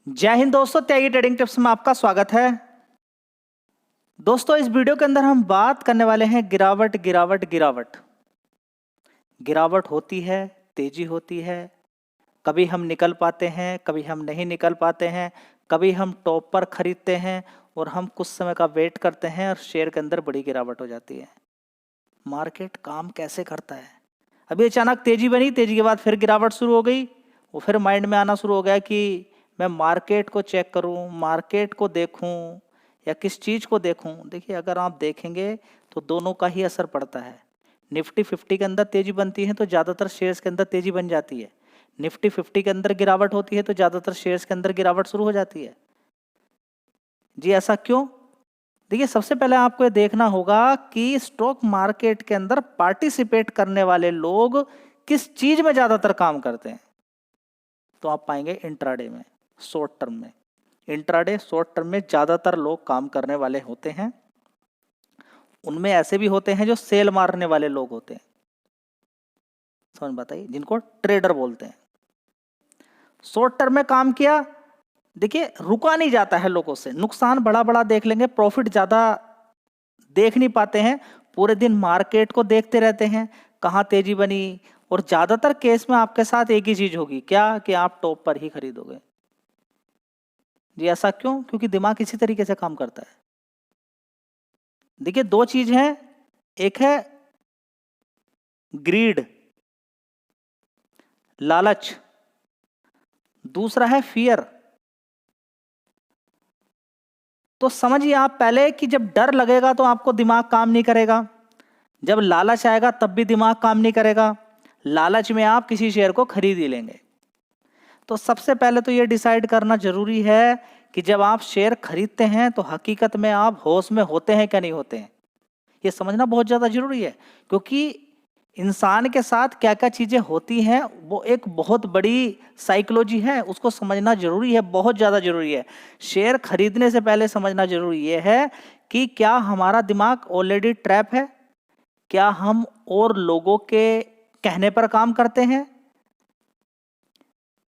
जय हिंद दोस्तों, त्यागी trading tips में आपका स्वागत है। दोस्तों, इस वीडियो के अंदर हम बात करने वाले हैं गिरावट गिरावट गिरावट। गिरावट होती है, तेजी होती है, कभी हम निकल पाते हैं, कभी हम नहीं निकल पाते हैं, कभी हम टॉप पर खरीदते हैं और हम कुछ समय का वेट करते हैं और शेयर के अंदर बड़ी गिरावट हो जाती है। मार्केट काम कैसे करता है? अभी अचानक तेजी बनी, तेजी के बाद फिर गिरावट शुरू हो गई। वो फिर माइंड में आना शुरू हो गया कि मैं मार्केट को चेक करूं, मार्केट को देखूं या किस चीज़ को देखूं। देखिए, अगर आप देखेंगे तो दोनों का ही असर पड़ता है। निफ्टी 50 के अंदर तेजी बनती है तो ज़्यादातर शेयर्स के अंदर तेजी बन जाती है। निफ्टी 50 के अंदर गिरावट होती है तो ज़्यादातर शेयर्स के अंदर गिरावट शुरू हो जाती है। जी, ऐसा क्यों? देखिए, सबसे पहले आपको ये देखना होगा कि स्टॉक मार्केट के अंदर पार्टिसिपेट करने वाले लोग किस चीज में ज्यादातर काम करते हैं। तो आप पाएंगे इंट्राडे में, शॉर्ट टर्म में। इंट्राडे शॉर्ट टर्म में ज्यादातर लोग काम करने वाले होते हैं। उनमें ऐसे भी होते हैं जो सेल मारने वाले लोग होते हैं, समझ बताइए, जिनको ट्रेडर बोलते हैं। शॉर्ट टर्म में काम किया, देखिए रुका नहीं जाता है लोगों से। नुकसान बड़ा बड़ा देख लेंगे, प्रॉफिट ज्यादा देख नहीं पाते हैं। पूरे दिन मार्केट को देखते रहते हैं, कहाँ तेजी बनी। और ज्यादातर केस में आपके साथ एक ही चीज होगी, क्या कि आप टॉप पर ही खरीदोगे। जी, ऐसा क्यों? क्योंकि दिमाग इसी तरीके से काम करता है। देखिए, दो चीज हैं, एक है ग्रीड, लालच, दूसरा है फियर। तो समझिए आप पहले कि जब डर लगेगा तो आपको दिमाग काम नहीं करेगा, जब लालच आएगा तब भी दिमाग काम नहीं करेगा। लालच में आप किसी शेयर को खरीद ही लेंगे। तो सबसे पहले तो ये डिसाइड करना जरूरी है कि जब आप शेयर खरीदते हैं तो हकीकत में आप होश में होते हैं क्या नहीं होते हैं। ये समझना बहुत ज़्यादा जरूरी है, क्योंकि इंसान के साथ क्या क्या चीज़ें होती हैं वो एक बहुत बड़ी साइकोलॉजी है, उसको समझना जरूरी है, बहुत ज़्यादा जरूरी है। शेयर खरीदने से पहले समझना जरूरी ये है कि क्या हमारा दिमाग ऑलरेडी ट्रैप है, क्या हम और लोगों के कहने पर काम करते हैं,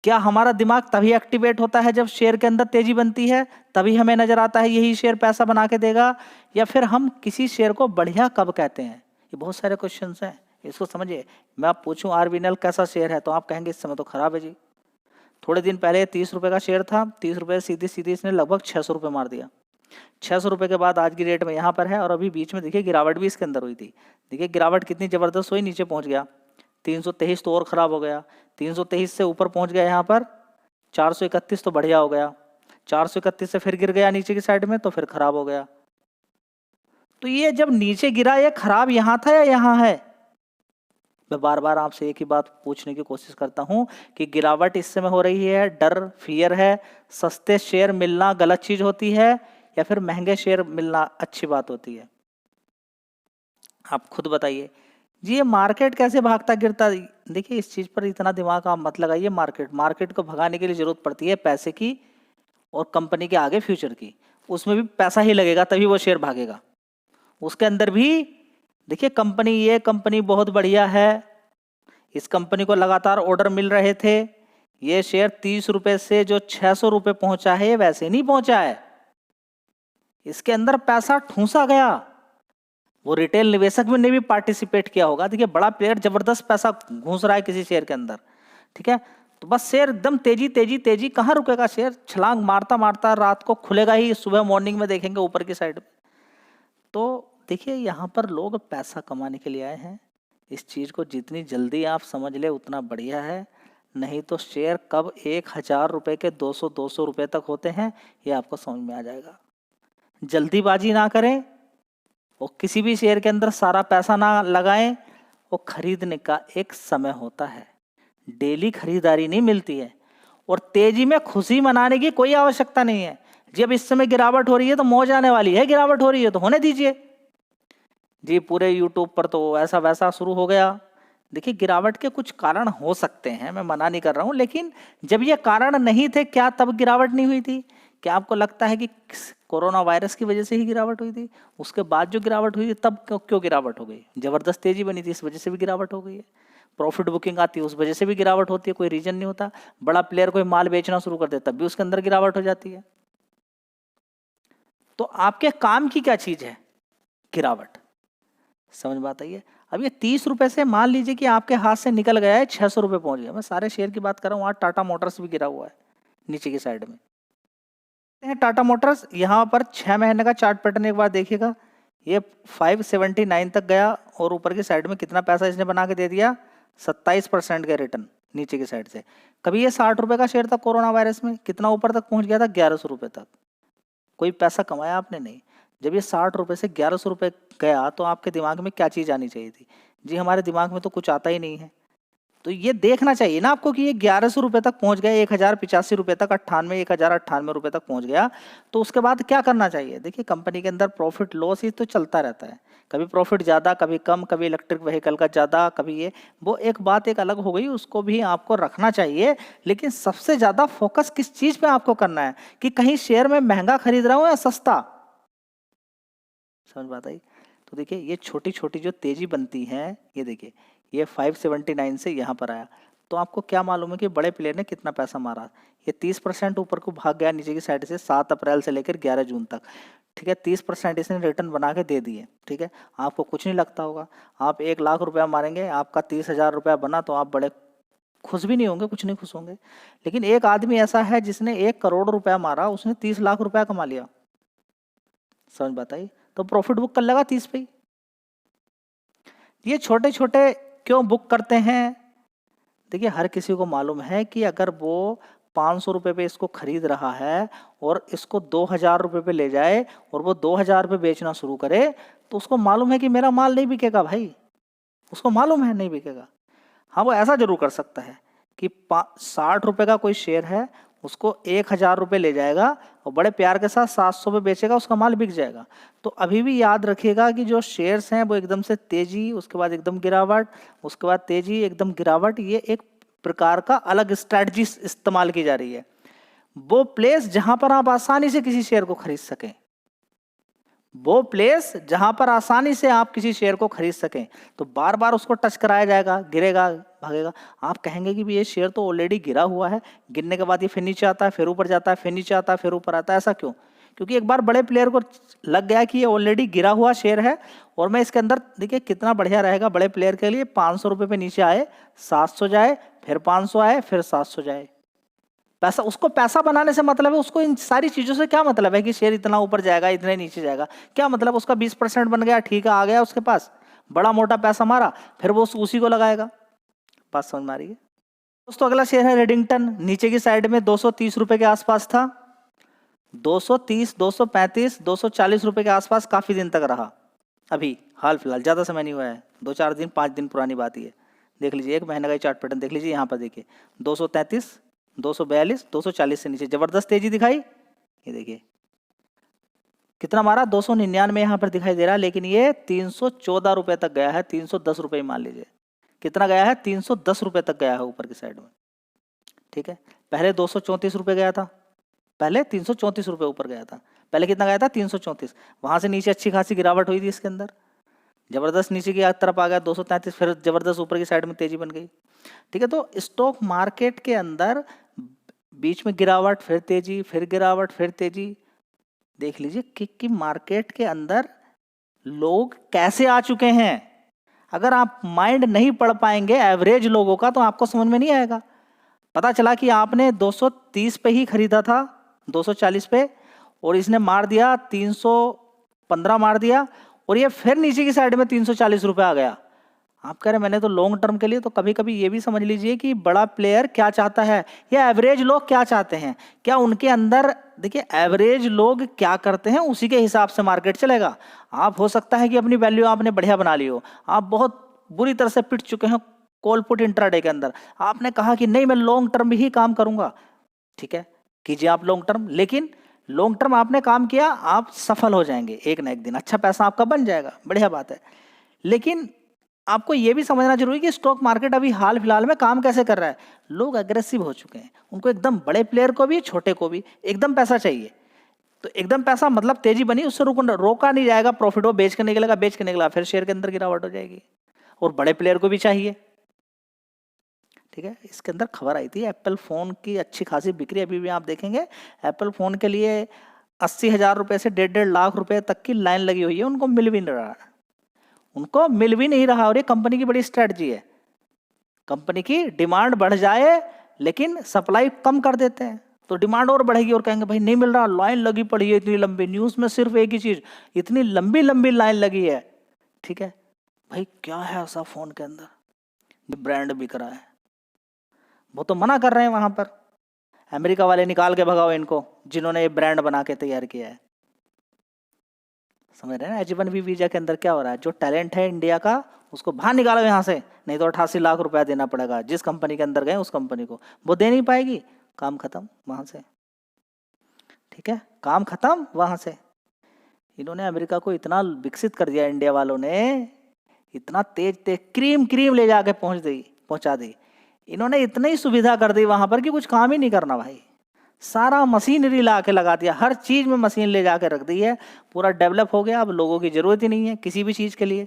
क्या हमारा दिमाग तभी एक्टिवेट होता है जब शेयर के अंदर तेजी बनती है, तभी हमें नजर आता है यही शेयर पैसा बना के देगा, या फिर हम किसी शेयर को बढ़िया कब कहते हैं। ये बहुत सारे क्वेश्चंस हैं, इसको समझिए। मैं आप पूछूं आरबीएनएल कैसा शेयर है तो आप कहेंगे इस समय तो खराब है जी। थोड़े दिन पहले 30 रुपए का शेयर था, 30 रुपए सीधी सीधी इसने लगभग 600 रुपए मार दिया। 600 रुपए के बाद आज की रेट में यहाँ पर है, और अभी बीच में देखिए गिरावट भी इसके अंदर हुई थी। देखिए गिरावट कितनी जबरदस्त हुई, नीचे पहुंच गया 323 तो और खराब हो गया। 323 से ऊपर पहुंच गया यहाँ पर 431 तो बढ़िया हो गया। 431 से फिर गिर गया नीचे की साइड में तो फिर खराब हो गया। तो ये जब नीचे गिरा, ये खराब यहाँ था या यहाँ है? मैं बार बार आपसे एक ही बात पूछने की कोशिश करता हूं कि गिरावट इस समय हो रही है, डर फियर है, सस्ते शेयर मिलना गलत चीज होती है या फिर महंगे शेयर मिलना अच्छी बात होती है? आप खुद बताइए जी। ये मार्केट कैसे भागता गिरता, देखिए इस चीज पर इतना दिमाग आप मत लगाइए। मार्केट को भगाने के लिए जरूरत पड़ती है पैसे की और कंपनी के आगे फ्यूचर की। उसमें भी पैसा ही लगेगा तभी वो शेयर भागेगा। उसके अंदर भी देखिए कंपनी, ये कंपनी बहुत बढ़िया है, इस कंपनी को लगातार ऑर्डर मिल रहे थे, ये शेयर 30 रुपए से जो 600 रुपए पहुंचा है ये वैसे नहीं पहुंचा है, इसके अंदर पैसा ठूंसा गया। वो रिटेल निवेशक ने भी पार्टिसिपेट किया होगा। देखिए बड़ा प्लेयर जबरदस्त पैसा घुस रहा है किसी शेयर के अंदर, ठीक है, तो बस शेयर एकदम तेजी तेजी तेजी, कहाँ रुकेगा शेयर, छलांग मारता मारता रात को खुलेगा ही, सुबह मॉर्निंग में देखेंगे ऊपर की साइड में। तो देखिए यहाँ पर लोग पैसा कमाने के लिए आए हैं। इस चीज को जितनी जल्दी आप समझ ले उतना बढ़िया है, नहीं तो शेयर कब 1000 रुपए के 200 रुपए तक होते हैं ये आपको समझ में आ जाएगा। जल्दीबाजी ना करें और किसी भी शेयर के अंदर सारा पैसा ना लगाएं। वो खरीदने का एक समय होता है, डेली खरीदारी नहीं मिलती है। और तेजी में खुशी मनाने की कोई आवश्यकता नहीं है। जब इस समय गिरावट हो रही है तो मौज आने वाली है, गिरावट हो रही है तो होने दीजिए जी। पूरे यूट्यूब पर तो ऐसा वैसा शुरू हो गया। देखिए गिरावट के कुछ कारण हो सकते हैं, मैं मना नहीं कर रहा हूं, लेकिन जब ये कारण नहीं थे क्या तब गिरावट नहीं हुई थी? क्या आपको लगता है कि कोरोना वायरस की वजह से ही गिरावट हुई थी? उसके बाद जो गिरावट हुई तब क्यों गिरावट हो गई? जबरदस्त तेजी बनी थी, इस वजह से भी गिरावट हो गई है। प्रॉफिट बुकिंग आती है उस वजह से भी गिरावट होती है, कोई रीजन नहीं होता। बड़ा प्लेयर कोई माल बेचना शुरू कर देता तब भी उसके अंदर गिरावट हो जाती है। तो आपके काम की क्या चीज है? गिरावट। समझ बात आई है? अब ये 30 रुपए से मान लीजिए कि आपके हाथ से निकल गया है 600 रुपए पहुंच गया। मैं सारे शेयर की बात कर रहा हूँ, वहां टाटा मोटर्स भी गिरा हुआ है नीचे की साइड में। टाटा मोटर्स यहाँ पर 6 महीने का चार्ट पैटर्न एक बार देखिएगा, ये 579 तक गया और ऊपर की साइड में कितना पैसा इसने बना के दे दिया, 27% के रिटर्न नीचे की साइड से। कभी ये 60 रुपए का शेयर था कोरोना वायरस में, कितना ऊपर तक पहुंच गया था, 1100 रुपए तक। कोई पैसा कमाया आपने नहीं। जब ये 60 रुपए से 1100 रुपए गया तो आपके दिमाग में क्या चीज आनी चाहिए थी? जी हमारे दिमाग में तो कुछ आता ही नहीं है। तो ये देखना चाहिए ना आपको कि ये 1100 रुपए तक पहुंच गया, 1085 रुपए तक, 1098 रुपए तक पहुंच गया, तो उसके बाद क्या करना चाहिए? देखिए कंपनी के अंदर प्रॉफिट लॉस ही तो चलता रहता है, कभी प्रॉफिट ज्यादा, कभी कम, कभी इलेक्ट्रिक व्हीकल का ज्यादा, कभी ये वो एक बात एक अलग हो गई, उसको भी आपको रखना चाहिए। लेकिन सबसे ज्यादा फोकस किस चीज पे आपको करना है कि कहीं शेयर में महंगा खरीद रहा हूं या सस्ता। समझ बात आई? तो देखिए ये छोटी छोटी जो तेजी बनती है, ये देखिए ये 579 से यहाँ पर आया, तो आपको क्या मालूम है कि बड़े प्लेयर ने कितना पैसा मारा? ये 30% ऊपर को भाग गया नीचे की साइड से 7 अप्रैल से लेकर 11 जून तक। ठीक है, 30% इसने रिटर्न बना के दे दिए। ठीक है, आपको कुछ नहीं लगता होगा, आप 1 लाख रुपया मारेंगे, आपका 30,000 रुपया बना तो आप बड़े खुश भी नहीं होंगे, कुछ नहीं खुश होंगे। लेकिन एक आदमी ऐसा है जिसने 1 करोड़ रुपया मारा, उसने 30 लाख रुपया कमा लिया। समझ बात आई? तो प्रॉफिट बुक कर लेगा 30 पे। ये छोटे छोटे क्यों बुक करते हैं? देखिए हर किसी को मालूम है कि अगर वो 500 रुपए पे इसको खरीद रहा है और इसको 2000 रुपए पे ले जाए और वो 2000 पे बेचना शुरू करे, तो उसको मालूम है कि मेरा माल नहीं बिकेगा भाई, उसको मालूम है नहीं बिकेगा। हाँ वो ऐसा जरूर कर सकता है कि 60 रुपए का कोई शेयर है, उसको 1000 रुपए ले जाएगा और बड़े प्यार के साथ 700 पे बेचेगा, उसका माल बिक जाएगा। तो अभी भी याद रखिएगा कि जो शेयर्स हैं वो एकदम से तेजी, उसके बाद एकदम गिरावट, उसके बाद तेजी, एकदम गिरावट, ये एक प्रकार का अलग स्ट्रैटेजी इस्तेमाल की जा रही है। वो प्लेस जहां पर आप आसानी से किसी शेयर को खरीद सकें, वो प्लेस जहां पर आसानी से आप किसी शेयर को खरीद सकें, तो बार बार उसको टच कराया जाएगा, गिरेगा, भागेगा। आप कहेंगे कि भी ये शेयर तो ऑलरेडी गिरा हुआ है, गिरने के बाद ये फिर नीचे आता है, फिर ऊपर जाता है, फिर नीचे आता है, फिर ऊपर आता है। ऐसा क्यों? क्योंकि एक बार बड़े प्लेयर को लग गया कि ये ऑलरेडी गिरा हुआ शेयर है और मैं इसके अंदर, देखिए कितना बढ़िया रहेगा बड़े प्लेयर के लिए, 500 रुपए पे नीचे आए, 700 जाए, फिर 500 आए, फिर 700 जाए। पैसा, उसको पैसा बनाने से मतलब है, उसको इन सारी चीजों से क्या मतलब है कि शेयर इतना ऊपर जाएगा, इतने नीचे जाएगा, क्या मतलब? उसका 20% बन गया, ठीक है, आ गया उसके पास, बड़ा मोटा पैसा मारा, फिर वो उसी को लगाएगा। बात समझ में आ रही है दोस्तों? अगला शेयर है रेडिंगटन, नीचे की साइड में 230 रुपए के आसपास था, 230, 235, 240 रुपए के आसपास काफी दिन तक रहा। अभी हाल फिलहाल, ज्यादा समय नहीं हुआ है, 2-4 दिन 5 दिन पुरानी बात ही है। देख लीजिए 1 महीने का चार्ट पैटर्न देख लीजिए, यहाँ पर देखिए 233, 242, 240 से नीचे जबरदस्त तेजी दिखाई। ये देखिए कितना मारा, 299 यहाँ पर दिखाई दे रहा है, लेकिन ये 314 रुपए तक गया है, 310 रुपए मान लीजिए, कितना गया है, 310 रुपए तक गया है ऊपर की साइड में। ठीक है, पहले 234 रुपए गया था, पहले 334 रुपए ऊपर गया था, पहले कितना गया था, 334। वहां से नीचे अच्छी खासी गिरावट हुई थी इसके अंदर, जबरदस्त नीचे की तरफ आ गया 233, फिर जबरदस्त ऊपर की साइड में तेजी बन गई। ठीक है, तो स्टॉक मार्केट के अंदर बीच में गिरावट, फिर तेजी, फिर गिरावट, फिर तेजी। देख लीजिए कि मार्केट के अंदर लोग कैसे आ चुके हैं। अगर आप माइंड नहीं पढ़ पाएंगे एवरेज लोगों का तो आपको समझ में नहीं आएगा। पता चला कि आपने 230 पे ही खरीदा था, 240 पे, और इसने मार दिया 315 मार दिया, और ये फिर नीचे की साइड में 340 रुपए आ गया। आप कह रहे मैंने तो लॉन्ग टर्म के लिए, तो कभी कभी ये भी समझ लीजिए कि बड़ा प्लेयर क्या चाहता है या एवरेज लोग क्या चाहते हैं। क्या उनके अंदर, देखिए एवरेज लोग क्या करते हैं उसी के हिसाब से मार्केट चलेगा। आप हो सकता है कि अपनी वैल्यू आपने बढ़िया बना ली हो, आप बहुत बुरी तरह से पिट चुके हैं कॉल पुट इंट्राडे के अंदर, आपने कहा कि नहीं मैं लॉन्ग टर्म ही काम करूंगा। ठीक है, कीजिए आप लॉन्ग टर्म, लेकिन लॉन्ग टर्म आपने काम किया, आप सफल हो जाएंगे एक ना एक दिन, अच्छा पैसा आपका बन जाएगा, बढ़िया बात है। लेकिन आपको यह भी समझना जरूरी कि स्टॉक मार्केट अभी हाल फिलहाल में काम कैसे कर रहा है। लोग अग्रेसिव हो चुके हैं, उनको एकदम बड़े प्लेयर को भी छोटे को भी एकदम पैसा चाहिए। तो एकदम पैसा मतलब तेजी बनी, उससे रोका नहीं जाएगा, प्रॉफिट वो बेच के निकलेगा, बेच के निकला फिर शेयर के अंदर गिरावट हो जाएगी। और बड़े प्लेयर को भी चाहिए, ठीक है। इसके अंदर खबर आई थी एप्पल फ़ोन की अच्छी खासी बिक्री, अभी भी आप देखेंगे एप्पल फ़ोन के लिए 80,000 रुपये से 1.5 लाख रुपए तक की लाइन लगी हुई है, उनको मिल भी नहीं रहा, उनको मिल भी नहीं रहा। और ये कंपनी की बड़ी स्ट्रेटजी है, कंपनी की डिमांड बढ़ जाए लेकिन सप्लाई कम कर देते हैं, तो डिमांड और बढ़ेगी और कहेंगे भाई नहीं मिल रहा, लाइन लगी पड़ी है इतनी लंबी, न्यूज़ में सिर्फ एक ही चीज़, इतनी लंबी लंबी लाइन लगी है। ठीक है भाई, क्या है ऐसा फ़ोन के अंदर, ब्रांड बिक रहा है, वो तो मना कर रहे हैं वहां पर, अमेरिका वाले निकाल के भगाओ इनको जिन्होंने ये ब्रांड बना के तैयार किया है। समझ रहे हैं ना, H1B वीजा के अंदर क्या हो रहा है, जो टैलेंट है इंडिया का उसको बाहर निकालो यहाँ से, नहीं तो 88 लाख रुपया देना पड़ेगा। जिस कंपनी के अंदर गए उस कंपनी को, वो दे नहीं पाएगी, काम खत्म वहां से। ठीक है, काम खत्म वहां से। इन्होंने अमेरिका को इतना विकसित कर दिया, इंडिया वालों ने इतना तेज तेज क्रीम ले जाके पहुंचा दी। इन्होंने इतनी सुविधा कर दी वहां पर कि कुछ काम ही नहीं करना भाई, सारा मशीनरी ला के लगा दिया, हर चीज में मशीन ले जाके रख दी है, पूरा डेवलप हो गया। अब लोगों की जरूरत ही नहीं है किसी भी चीज के लिए,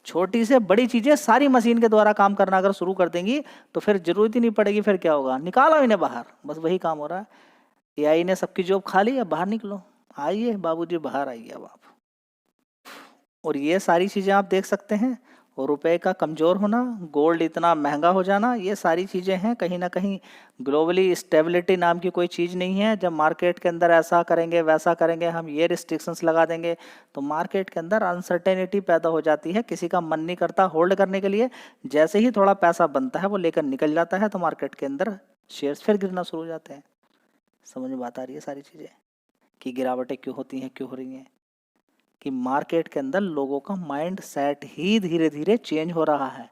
छोटी से बड़ी चीजें सारी मशीन के द्वारा काम करना अगर शुरू कर देंगी तो फिर जरूरत ही नहीं पड़ेगी। फिर क्या होगा, निकालो इन्हें बाहर, बस वही काम हो रहा है। AI ने सबकी जॉब खा ली, अब बाहर निकलो, आइए बाबूजी बाहर आइए अब आप। और ये सारी चीजें आप देख सकते हैं, और रुपए का कमज़ोर होना, गोल्ड इतना महंगा हो जाना, ये सारी चीज़ें हैं कहीं ना कहीं। ग्लोबली स्टेबिलिटी नाम की कोई चीज़ नहीं है। जब मार्केट के अंदर ऐसा करेंगे वैसा करेंगे, हम ये रिस्ट्रिक्शंस लगा देंगे, तो मार्केट के अंदर अनसर्टेनिटी पैदा हो जाती है, किसी का मन नहीं करता होल्ड करने के लिए। जैसे ही थोड़ा पैसा बनता है वो लेकर निकल जाता है, तो मार्केट के अंदर शेयर्स फिर गिरना शुरू हो जाते हैं। समझ में बात आ रही है सारी चीज़ें कि गिरावटें क्यों होती हैं, क्यों हो रही हैं, कि मार्केट के अंदर लोगों का माइंड सेट ही धीरे धीरे चेंज हो रहा है।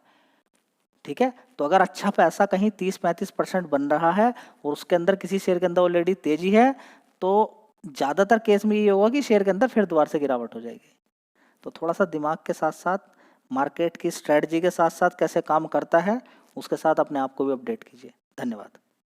ठीक है, तो अगर अच्छा पैसा कहीं 30-35% बन रहा है और उसके अंदर किसी शेयर के अंदर ऑलरेडी तेजी है, तो ज़्यादातर केस में ये होगा कि शेयर के अंदर फिर दोबारा से गिरावट हो जाएगी। तो थोड़ा सा दिमाग के साथ साथ, मार्केट की स्ट्रेटजी के साथ साथ कैसे काम करता है उसके साथ अपने आप को भी अपडेट कीजिए। धन्यवाद।